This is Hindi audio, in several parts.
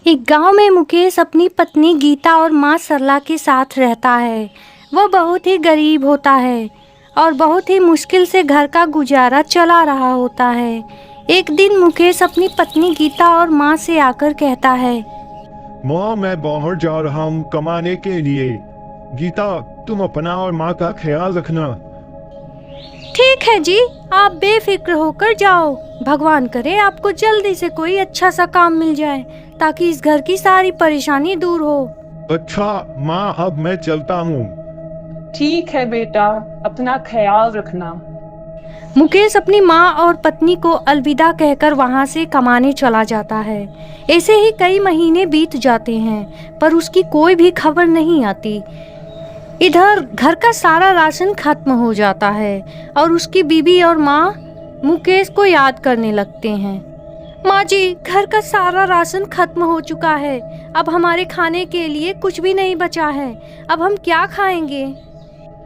एक गांव में मुकेश अपनी पत्नी गीता और मां सरला के साथ रहता है। वह बहुत ही गरीब होता है और बहुत ही मुश्किल से घर का गुजारा चला रहा होता है। एक दिन मुकेश अपनी पत्नी गीता और मां से आकर कहता है, माँ, मैं बाहर जा रहा हूँ कमाने के लिए। गीता, तुम अपना और माँ का ख्याल रखना। ठीक है जी, आप बेफिक्र होकर जाओ। भगवान करे आपको जल्दी से कोई अच्छा सा काम मिल जाए ताकि इस घर की सारी परेशानी दूर हो। अच्छा माँ, अब मैं चलता हूँ। ठीक है बेटा, अपना ख्याल रखना। मुकेश अपनी माँ और पत्नी को अलविदा कहकर वहाँ से कमाने चला जाता है। ऐसे ही कई महीने बीत जाते हैं पर उसकी कोई भी खबर नहीं आती। इधर घर का सारा राशन खत्म हो जाता है और उसकी बीवी और माँ मुकेश को याद करने लगते हैं। माँ जी, घर का सारा राशन खत्म हो चुका है। अब हमारे खाने के लिए कुछ भी नहीं बचा है। अब हम क्या खाएंगे?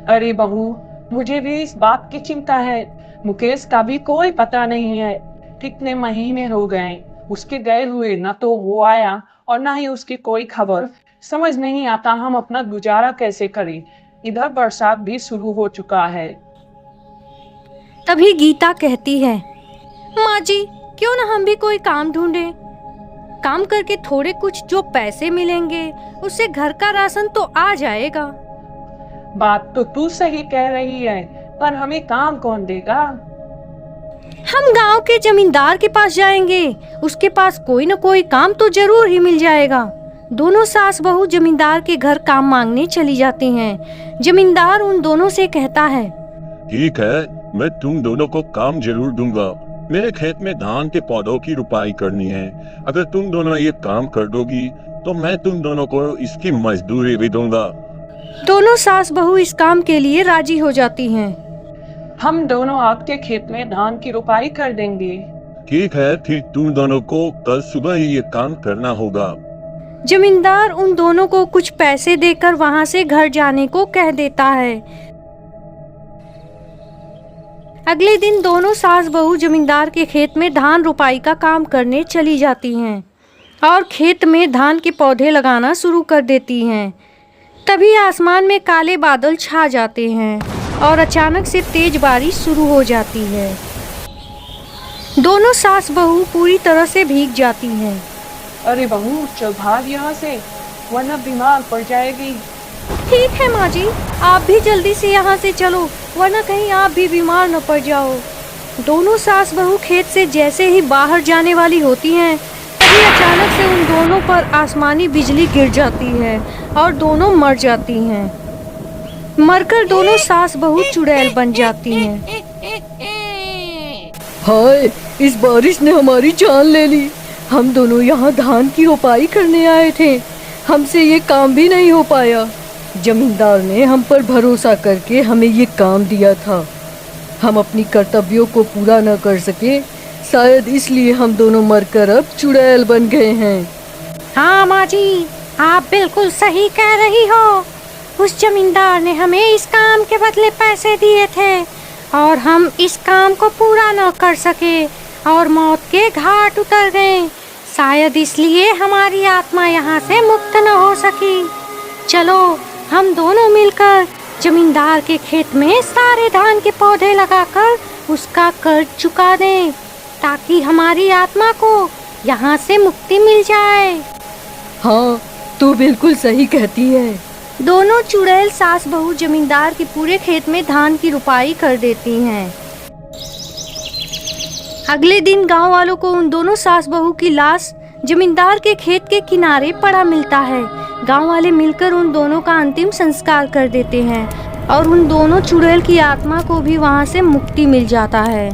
अरे बहू, मुझे भी इस बात की चिंता है। मुकेश का भी कोई पता नहीं है। कितने महीने हो गए उसके गए हुए, न तो वो आया और न ही उसकी कोई खबर। समझ नहीं आता हम अपना गुजारा कैसे करें। इधर बरसात भी शुरू हो चुका है। तभी गीता कहती है, माँ जी, क्यों ना हम भी कोई काम ढूंढें। काम करके थोड़े कुछ जो पैसे मिलेंगे उससे घर का राशन तो आ जाएगा। बात तो तू सही कह रही है, पर हमें काम कौन देगा? हम गांव के जमींदार के पास जाएंगे। उसके पास कोई न कोई काम तो जरूर ही मिल जाएगा। दोनों सास बहू जमींदार के घर काम मांगने चली जाती हैं। जमींदार उन दोनों से कहता है, ठीक है, मैं तुम दोनों को काम जरूर दूंगा। मेरे खेत में धान के पौधों की रुपाई करनी है। अगर तुम दोनों ये काम कर दोगी तो मैं तुम दोनों को इसकी मजदूरी भी दूंगा। दोनों सास बहू इस काम के लिए राजी हो जाती हैं। हम दोनों आपके खेत में धान की रुपाई कर देंगे। ठीक है, फिर तुम दोनों को कल सुबह ही ये काम करना होगा। जमींदार उन दोनों को कुछ पैसे देकर वहां से घर जाने को कह देता है। अगले दिन दोनों सास बहू जमींदार के खेत में धान रुपाई का काम करने चली जाती हैं और खेत में धान के पौधे लगाना शुरू कर देती हैं। तभी आसमान में काले बादल छा जाते हैं और अचानक से तेज बारिश शुरू हो जाती है। दोनों सास बहू पूरी तरह से भीग जाती हैं। अरे बहू, चल भाग यहाँ से, वरना बीमार पड़ जाएगी। ठीक है माँ जी, आप भी जल्दी से यहाँ से चलो, वरना कहीं आप भी बीमार न पड़ जाओ। दोनों सास बहू खेत से जैसे ही बाहर जाने वाली होती हैं, तभी अचानक से उन दोनों पर आसमानी बिजली गिर जाती है और दोनों मर जाती हैं। मरकर दोनों सास बहू चुड़ैल बन जाती हैं। हाय, इस बारिश ने हमारी जान ले ली। हम दोनों यहाँ धान की रोपाई करने आए थे, हमसे ये काम भी नहीं हो पाया। जमींदार ने हम पर भरोसा करके हमें ये काम दिया था। हम अपनी कर्तव्यों को पूरा न कर सके, शायद इसलिए हम दोनों मरकर अब चुड़ैल बन गए हैं। हाँ माँ जी, आप बिल्कुल सही कह रही हो। उस जमींदार ने हमें इस काम के बदले पैसे दिए थे और हम इस काम को पूरा न कर सके और मौत के घाट उतर गए। शायद इसलिए हमारी आत्मा यहाँ से मुक्त न हो सकी। चलो हम दोनों मिलकर जमींदार के खेत में सारे धान के पौधे लगाकर उसका कर्ज चुका दें ताकि हमारी आत्मा को यहाँ से मुक्ति मिल जाए। हाँ, तू बिल्कुल सही कहती है। दोनों चुड़ैल सास बहू जमींदार के पूरे खेत में धान की रुपाई कर देती हैं। अगले दिन गांव वालों को उन दोनों सास बहू की लाश जमींदार के खेत के किनारे पड़ा मिलता है। गांव वाले मिलकर उन दोनों का अंतिम संस्कार कर देते हैं और उन दोनों चुड़ैल की आत्मा को भी वहां से मुक्ति मिल जाता है।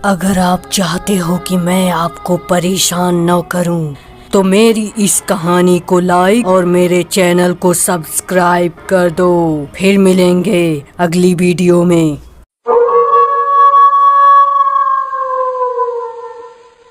अगर आप चाहते हो कि मैं आपको परेशान न करूं, तो मेरी इस कहानी को लाइक और मेरे चैनल को सब्सक्राइब कर दो। फिर मिलेंगे अगली वीडियो में।